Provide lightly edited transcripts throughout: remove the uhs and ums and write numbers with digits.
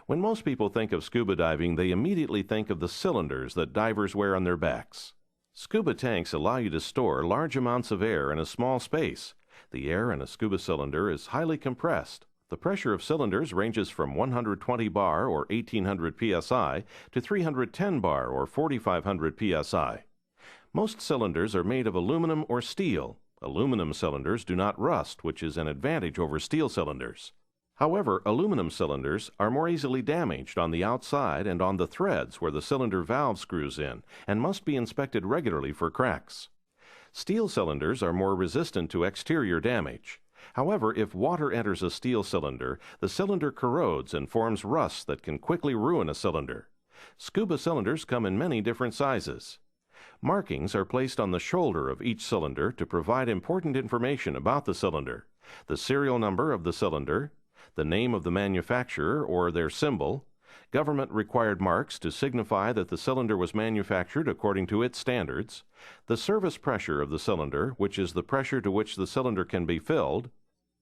When most people think of scuba diving, they immediately think of the cylinders that divers wear on their backs. Scuba tanks allow you to store large amounts of air in a small space. The air in a scuba cylinder is highly compressed. The pressure of cylinders ranges from 120 bar or 1800 psi to 310 bar or 4500 psi. Most cylinders are made of aluminum or steel. Aluminum cylinders do not rust, which is an advantage over steel cylinders. However, aluminum cylinders are more easily damaged on the outside and on the threads where the cylinder valve screws in, and must be inspected regularly for cracks. Steel cylinders are more resistant to exterior damage. However, if water enters a steel cylinder, the cylinder corrodes and forms rust that can quickly ruin a cylinder. Scuba cylinders come in many different sizes. Markings are placed on the shoulder of each cylinder to provide important information about the cylinder: the serial number of the cylinder, the name of the manufacturer or their symbol, government-required marks to signify that the cylinder was manufactured according to its standards, the service pressure of the cylinder, which is the pressure to which the cylinder can be filled,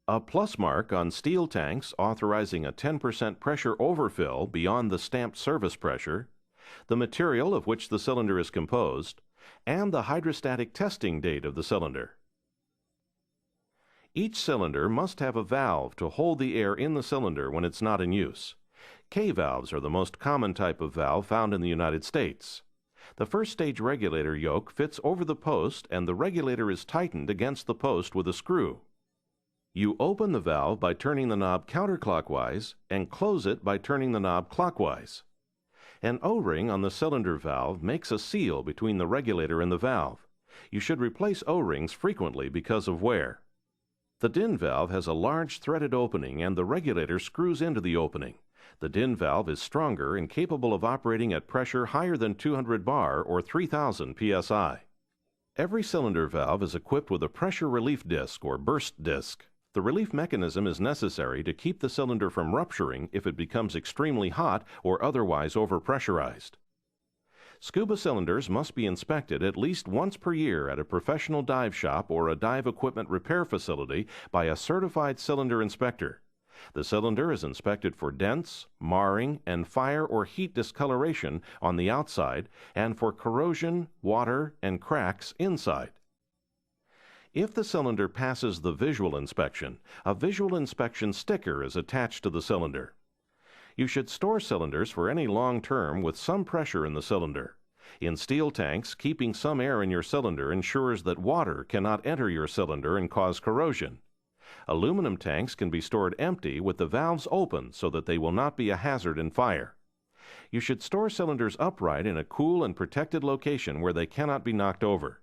a plus mark on steel tanks authorizing a 10% pressure overfill beyond the stamped service pressure, the material of which the cylinder is composed, and the hydrostatic testing date of the cylinder. Each cylinder must have a valve to hold the air in the cylinder when it's not in use. K-valves are the most common type of valve found in the United States. The first stage regulator yoke fits over the post and the regulator is tightened against the post with a screw. You open the valve by turning the knob counterclockwise and close it by turning the knob clockwise. An O-ring on the cylinder valve makes a seal between the regulator and the valve. You should replace O-rings frequently because of wear. The DIN valve has a large threaded opening and the regulator screws into the opening. The DIN valve is stronger and capable of operating at pressure higher than 200 bar or 3000 psi. Every cylinder valve is equipped with a pressure relief disc or burst disc. The relief mechanism is necessary to keep the cylinder from rupturing if it becomes extremely hot or otherwise overpressurized. Scuba cylinders must be inspected at least once per year at a professional dive shop or a dive equipment repair facility by a certified cylinder inspector. The cylinder is inspected for dents, marring, and fire or heat discoloration on the outside and for corrosion, water, and cracks inside. If the cylinder passes the visual inspection, a visual inspection sticker is attached to the cylinder. You should store cylinders for any long term with some pressure in the cylinder. In steel tanks, keeping some air in your cylinder ensures that water cannot enter your cylinder and cause corrosion. Aluminum tanks can be stored empty with the valves open so that they will not be a hazard in fire. You should store cylinders upright in a cool and protected location where they cannot be knocked over.